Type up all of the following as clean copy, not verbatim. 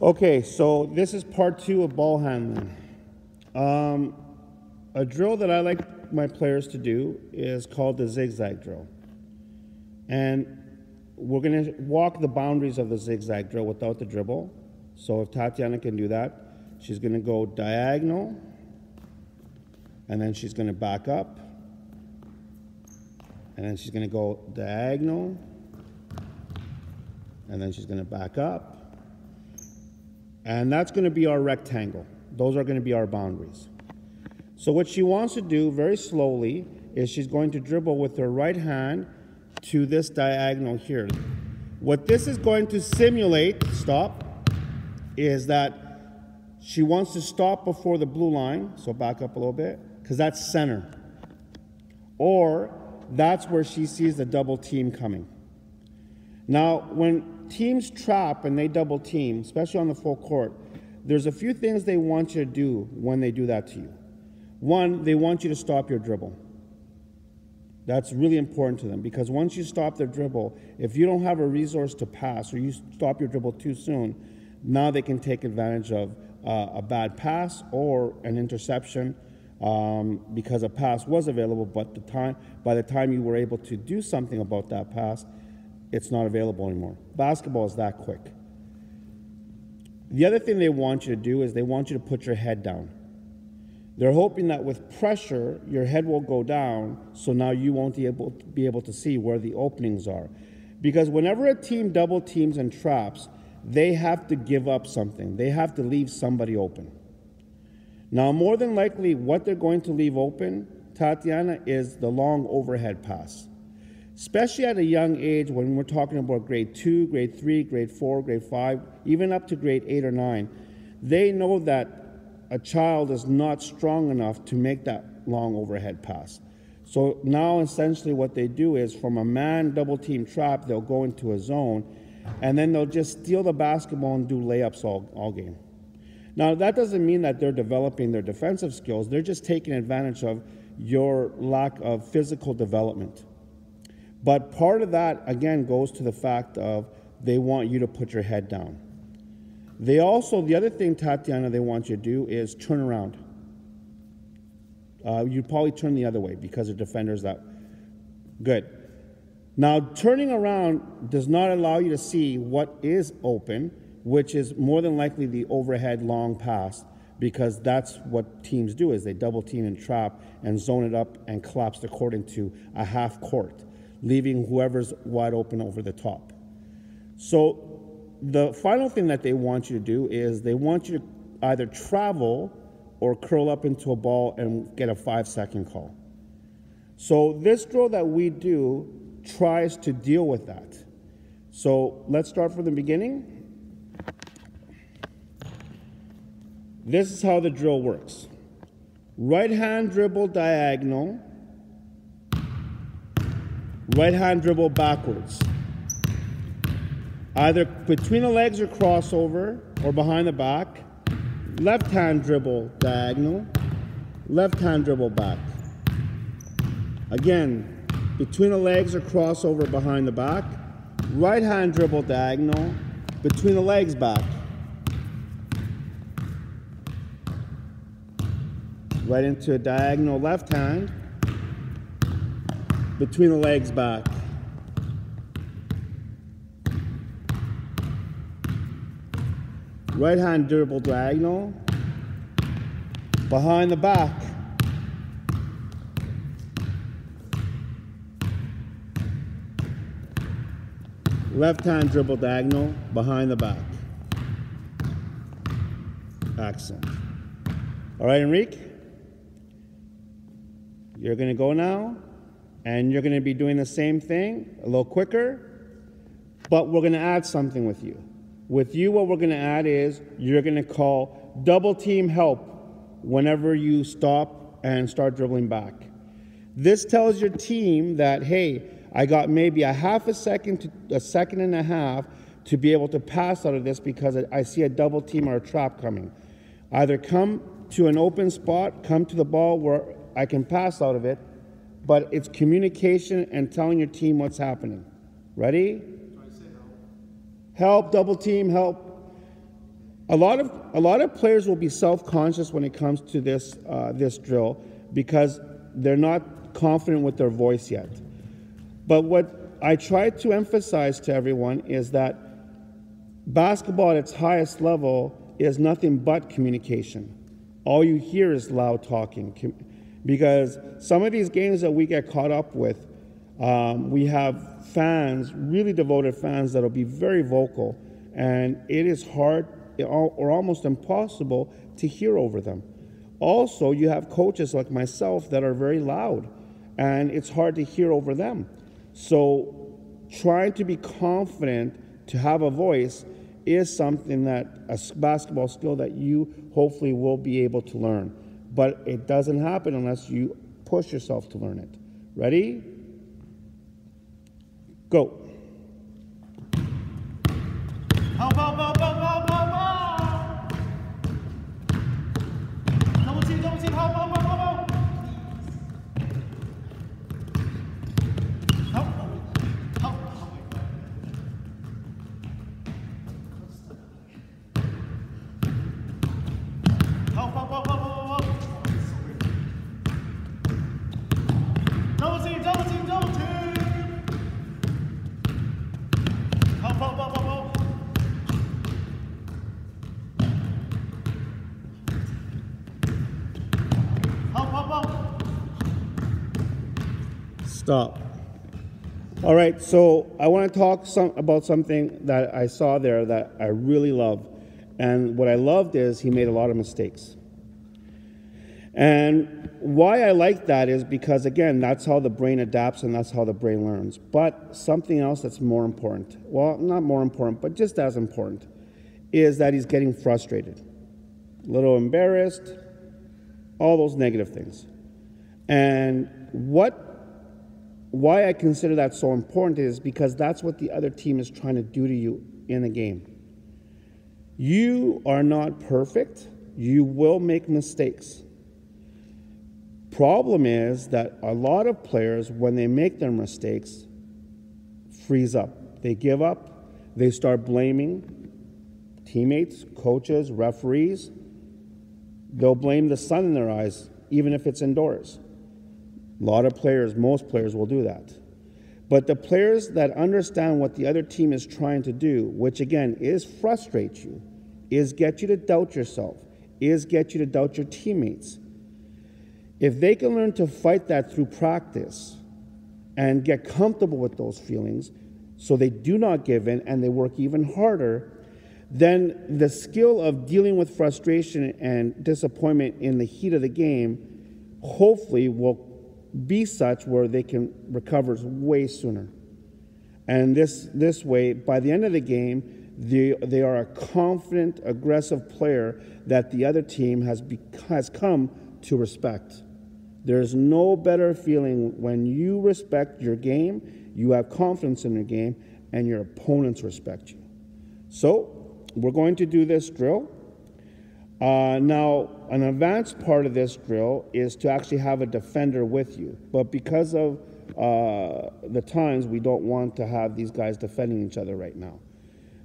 Okay, so this is part 2 of ball handling. A drill that I like my players to do is called the zigzag drill. And we're going to walk the boundaries of the zigzag drill without the dribble. So if Tatiana can do that, she's going to go diagonal, and then she's going to back up, and then she's going to go diagonal, and then she's going to back up. And that's going to be our rectangle. Those are going to be our boundaries. So what she wants to do very slowly is she's going to dribble with her right hand to this diagonal here. What this is going to simulate, is that she wants to stop before the blue line. So back up a little bit, because that's center. Or that's where she sees the double team coming. Now, when teams trap and they double team, especially on the full court, there's a few things they want you to do when they do that to you. One, they want you to stop your dribble. That's really important to them, because once you stop their dribble, if you don't have a resource to pass or you stop your dribble too soon, now they can take advantage of a bad pass or an interception because a pass was available, but by the time you were able to do something about that pass, it's not available anymore. Basketball is that quick. The other thing they want you to do is they want you to put your head down. They're hoping that with pressure, your head will go down, so now you won't be able to see where the openings are. Because whenever a team double teams and traps, they have to give up something. They have to leave somebody open. Now, more than likely, what they're going to leave open, Tatiana, is the long overhead pass. Especially at a young age, when we're talking about grade 2, grade 3, grade 4, grade 5, even up to grade 8 or 9, they know that a child is not strong enough to make that long overhead pass. So now essentially what they do is, from a man double team trap, they'll go into a zone, and then they'll just steal the basketball and do layups all game. Now, that doesn't mean that they're developing their defensive skills. They're just taking advantage of your lack of physical development. But part of that, again, goes to the fact of they want you to put your head down. They also, the other thing, Tatiana, they want you to do is turn around. You'd probably turn the other way because the defender's that good. Now, turning around does not allow you to see what is open, which is more than likely the overhead long pass, because that's what teams do, is they double team and trap and zone it up and collapse the court into a half court, leaving whoever's wide open over the top. So the final thing that they want you to do is they want you to either travel or curl up into a ball and get a 5-second call. So this drill that we do tries to deal with that. So let's start from the beginning. This is how the drill works. Right hand dribble diagonal. Right hand dribble backwards. Either between the legs or crossover or behind the back. Left hand dribble diagonal. Left hand dribble back. Again, between the legs or crossover behind the back. Right hand dribble diagonal. Between the legs back. Right into a diagonal left hand. Between the legs back. Right hand dribble diagonal. Behind the back. Left hand dribble diagonal. Behind the back. Excellent. All right, Enrique. You're going to go now, and you're going to be doing the same thing, a little quicker, but we're going to add something with you. With you, what we're going to add is you're going to call double team help whenever you stop and start dribbling back. This tells your team that, hey, I got maybe a half a second to a second and a half to be able to pass out of this because I see a double team or a trap coming. Either come to an open spot, come to the ball where I can pass out of it, but it's communication and telling your team what's happening. Ready? Do I say help? Help, double team, help. A lot of players will be self-conscious when it comes to this drill because they're not confident with their voice yet. But what I try to emphasize to everyone is that basketball at its highest level is nothing but communication. All you hear is loud talking, because some of these games that we get caught up with, we have fans, really devoted fans, that will be very vocal, and it is hard or almost impossible to hear over them. Also, you have coaches like myself that are very loud, and it's hard to hear over them. So trying to be confident to have a voice is something that a basketball skill that you hopefully will be able to learn. But it doesn't happen unless you push yourself to learn it. Ready? Go. Help, help, help, help, help, help, help. Double team, help, help, help, help, help. Help, help, help. Help, help, help, help, help, help. Double team, double team, double team. Help, help, help, help, help. Stop. All right, so I want to talk about something that I saw there that I really love. And what I loved is he made a lot of mistakes. And why I like that is because, again, that's how the brain adapts and that's how the brain learns. But something else that's more important, well, not more important, but just as important, is that he's getting frustrated, a little embarrassed, all those negative things. And why I consider that so important is because that's what the other team is trying to do to you in a game. You are not perfect. You will make mistakes. Problem is that a lot of players, when they make their mistakes, freeze up. They give up. They start blaming teammates, coaches, referees. They'll blame the sun in their eyes, even if it's indoors. A lot of players, most players will do that. But the players that understand what the other team is trying to do, which again is frustrate you, is get you to doubt yourself, is get you to doubt your teammates. If they can learn to fight that through practice and get comfortable with those feelings so they do not give in and they work even harder, then the skill of dealing with frustration and disappointment in the heat of the game hopefully will be such where they can recover way sooner. And this way, by the end of the game, they are a confident, aggressive player that the other team has come to respect. There's no better feeling when you respect your game, you have confidence in your game, and your opponents respect you. So, we're going to do this drill. Now, an advanced part of this drill is to actually have a defender with you. But because of the times, we don't want to have these guys defending each other right now.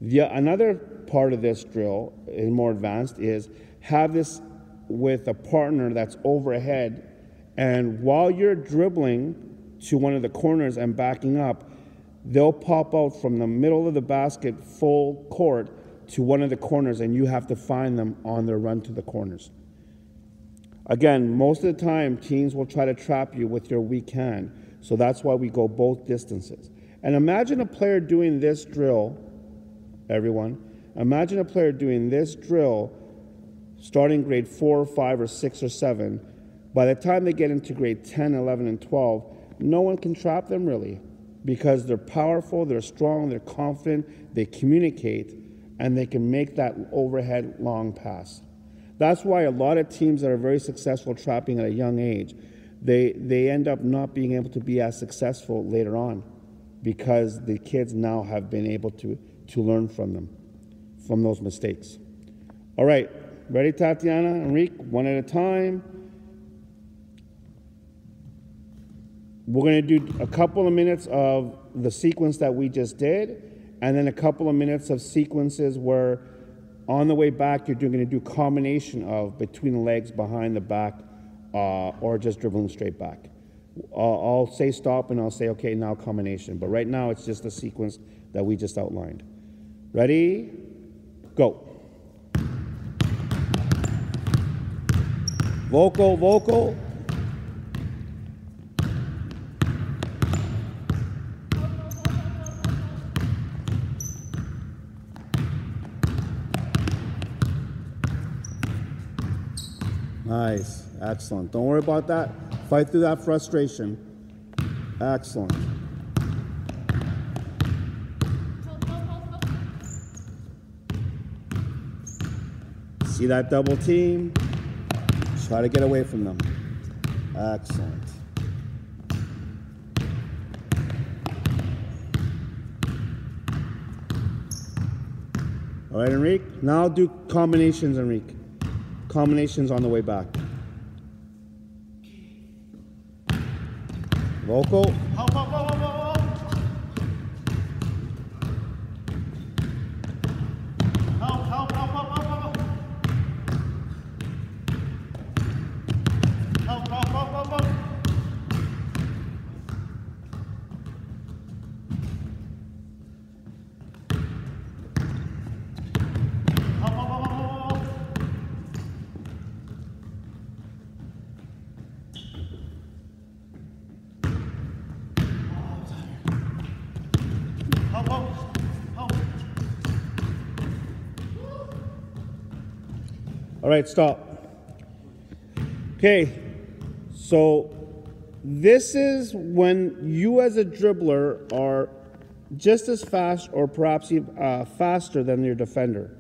Another part of this drill, and more advanced, is have this with a partner that's overhead, and while you're dribbling to one of the corners and backing up, they'll pop out from the middle of the basket full court to one of the corners, and you have to find them on their run to the corners. Again, most of the time, teams will try to trap you with your weak hand, so that's why we go both distances. And imagine a player doing this drill, everyone. Imagine a player doing this drill starting grade 4, 5, or 6, or 7. By the time they get into grade 10, 11, and 12, no one can trap them really because they're powerful, they're strong, they're confident, they communicate, and they can make that overhead long pass. That's why a lot of teams that are very successful trapping at a young age, they end up not being able to be as successful later on because the kids now have been able to learn from them, from those mistakes. All right, ready, Tatiana, Enrique, one at a time. We're going to do a couple of minutes of the sequence that we just did, and then a couple of minutes of sequences where on the way back, you're going to do combination of between the legs, behind the back, or just dribbling straight back. I'll say stop and I'll say, okay, now combination. But right now, it's just the sequence that we just outlined. Ready? Go. Vocal, vocal. Nice, excellent. Don't worry about that. Fight through that frustration. Excellent. See that double team? Try to get away from them. Excellent. All right, Enrique. Now do combinations, Enrique. Combinations on the way back. Vocal. Help, help, help, help, help. Help, help, help, help, help, help. Help, help, help, help, help. Help, help, help, help, help. Help, help, help. All right, stop. Okay, so this is when you as a dribbler are just as fast or perhaps even faster than your defender.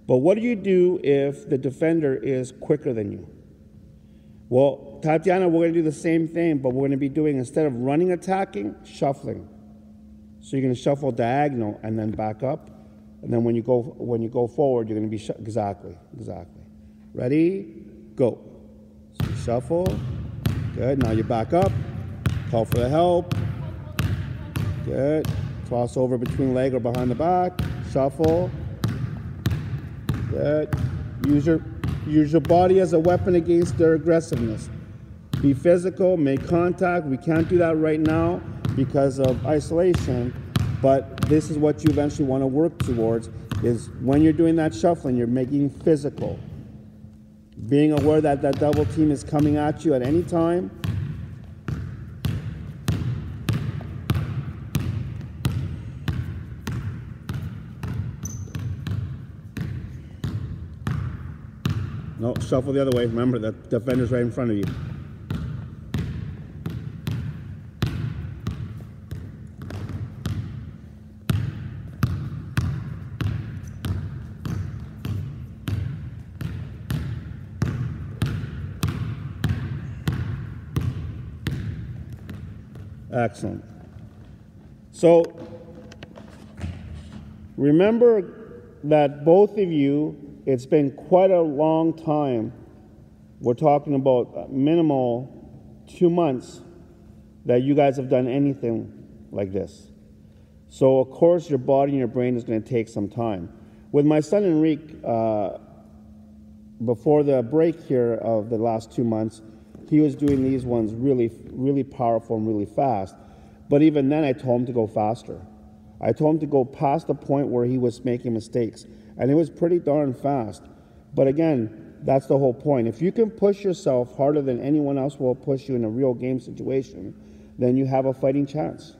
But what do you do if the defender is quicker than you? Well, Tatiana, we're going to do the same thing, but we're going to be doing, instead of running attacking, shuffling. So you're going to shuffle diagonal and then back up. And then when you go forward, you're going to be exactly. Ready? Go. So you shuffle. Good. Now you back up. Call for the help. Good. Cross over between leg or behind the back. Shuffle. Good. Use your body as a weapon against their aggressiveness. Be physical, make contact. We can't do that right now because of isolation, but this is what you eventually want to work towards, is when you're doing that shuffling, you're making physical. Being aware that that double team is coming at you at any time. No, shuffle the other way. Remember, the defender's right in front of you. Excellent. So remember that both of you, it's been quite a long time. We're talking about minimal 2 months that you guys have done anything like this. So of course your body and your brain is going to take some time. With my son Enrique, before the break here of the last 2 months, he was doing these ones really powerful and really fast. But even then I told him to go faster. I told him to go past the point where he was making mistakes. And it was pretty darn fast. But again, that's the whole point. If you can push yourself harder than anyone else will push you in a real game situation, then you have a fighting chance.